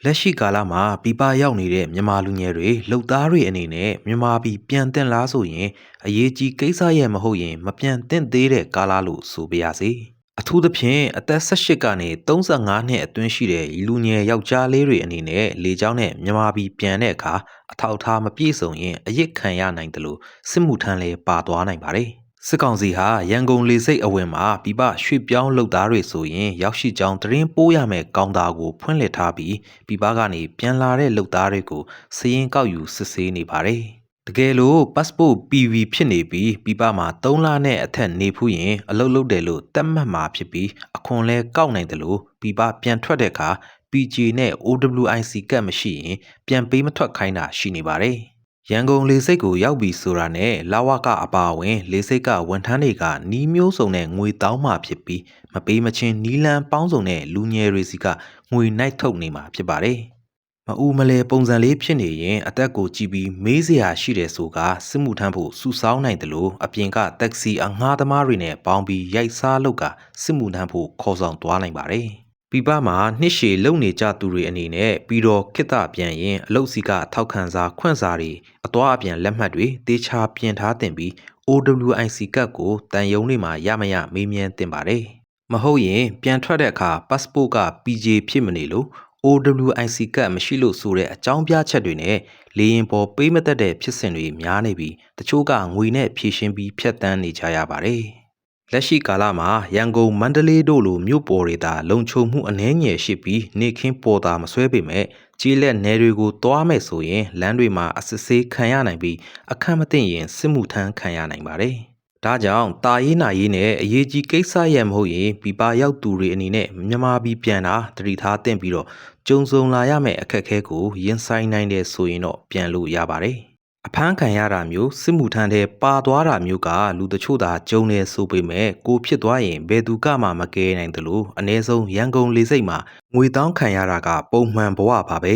လက်ရှိကာလမှာပြပရောက်နေတဲ့မြန်မာလူငယ်တွေလှုပ်သားတွေအနေနဲ့မြန်မာပြည်ပြန်တင်လားဆိုရင်အရေးကြီးကိစ္စရဲ့မဟုတ်ရင်မပြန်တင်သေးတဲ့ကာလလို့ဆိုပါရစေအထူးသဖြင့်အသက်18ကနေ35နှစ်အတွင်းရှိတဲ့လူငယ်ယောက်ျားလေးတွေအနေနဲ့လေကြောင်းနဲ့မြန်မာပြည်ပြန်တဲ့အခါအထောက်အထားမပြည့်စုံရင်အယစ်ခံရနိုင်တယ်လို့စစ်မှုထမ်းလည်းပါသွားနိုင်ပါတယ်စစ်ကောင်စီဟာရန်ကုန်လေဆိပ်အဝင်မှာပြပရွှေ့ပြောင်းလုပ်သားတွေဆိုရင်ရောက်ရှိကြောင်းသတင်းပိုးရမယ်ကောင်းတာကိုဖွင့်လှစ်ထားပြီးပြပကနေပြန်လာတဲ့လုပ်သားတွေကိုစည်ရင်ကောက်ယူစစ်ဆေးနေပါတယ်။တကယ်လို့ passport PV ဖြစ်နေပြီးပြပမှာ3လနဲ့အထက်နေဖူးရင်အလုပ်လုပ်တယ်လို့သတ်မှတ်မှာဖြစ်ပြီးအခွန်လဲကောက်နိုင်တယ်လို့ပြပပြန်ထွက်တဲ့အခါ PJ နဲ့ OWIC ကတ်မရှိရင်ပြန်ပေးမထွက်ခိုင်းတာရှိနေပါတယ်။ရန်ကုန်လေဆိပ်ကိုရောက်ပြီဆိုတာနဲ့လာဝကအပါအဝင်လေဆိပ်ကဝန်ထမ်းတွေကနီးမျိုးစုံနဲ့ငွေတောင်းမှဖြစ်ပြီးမပေးမချင်းနီးလန်းပေါင်းစုံနဲ့လူငယ်တွေစီကငွေနိုင်ထုတ်နေမှာဖြစ်ပါတယ်။မအူမလဲပုံစံလေးဖြစ်နေရင်အသက်ကိုကြည့်ပြီးမေးစရာရှိတယ်ဆိုကစစ်မှုထမ်းဖို့စုဆောင်းနိုင်တယ်လို့အပြင်ကတက္ကစီအငှားသမားတွေနဲ့ပေါင်းပြီးရိုက်စားလုပ်ကစစ်မှုထမ်းဖို့ခေါ်ဆောင်သွားနိုင်ပါတယ်။ပြပမှာနှစ်ရှည်လုံနေကြသူတွေအနေနဲ့ပြီးတော့ခိတပြန်ရင်အလုတ်စီကထောက်ခံစာခွင့်စာတွေအသွားအပြန်လက်မှတ်တွေတေချာပြင်ထားတင်ပြီး OWIC ကတ်ကိုတန်ယုံတွေမှာရမရမေးမြန်းတင်ပါတယ်မဟုတ်ရင်ပြန်ထွက်တဲ့အခါ passport က PJ ဖြစ်မနေလို့ OWIC ကတ်မရှိလို့ဆိုတဲ့အကြောင်းပြချက်တွေနဲ့လေရင်ပေါ်ပေးမသက်တဲ့ဖြစ်စဉ်တွေများနေပြီးတချို့ကငွေနဲ့ဖြည့်ရှင်းပြီးဖြတ်တန်းနေကြရပါတယ်လက်ရှိကာလမှာရန်ကုန်မန္တလေးတို့လိုမြို့ပေါ်တွေသာလုံခြုံမှုအနှဲငယ်ရှိပြီးနေခင်းပေါ်တာမဆွဲပေမဲ့ကြီးလက်နယ်တွေကိုတွားမယ်ဆိုရင်လမ်းတွေမှာအစစ်ဆေးခံရနိုင်ပြီးအခန့်မသိရင်စစ်မှုထမ်းခံရနိုင်ပါတယ်။ဒါကြောင့်တာရေးနာရေးနဲ့အရေးကြီးကိစ္စရဲ့မဟုတ်ရင်ပြပရောက်သူတွေအနေနဲ့မြန်မာပြည်ပြန်တာတတိထားတင်ပြီးတော့ကြုံစုံလာရမယ့်အခက်အခဲကိုရင်ဆိုင်နိုင်တယ်ဆိုရင်တော့ပြန်လို့ရပါတယ်။အဖမ်းခံရတာမျိုးစစ်မှုထမ်းတဲ့ပါသွားတာမျိုးကလူတချို့သာကြုံနေဆိုပေမဲ့ကိုဖြစ်သွားရင်ဘယ်သူကမှမကယ်နိုင်တယ်လို့အ ਨੇ ဆုံးရန်ကုန်လေဆိပ်မှာငွေတောင်းခံရတာကပုံမှန်ဘဝပါပဲ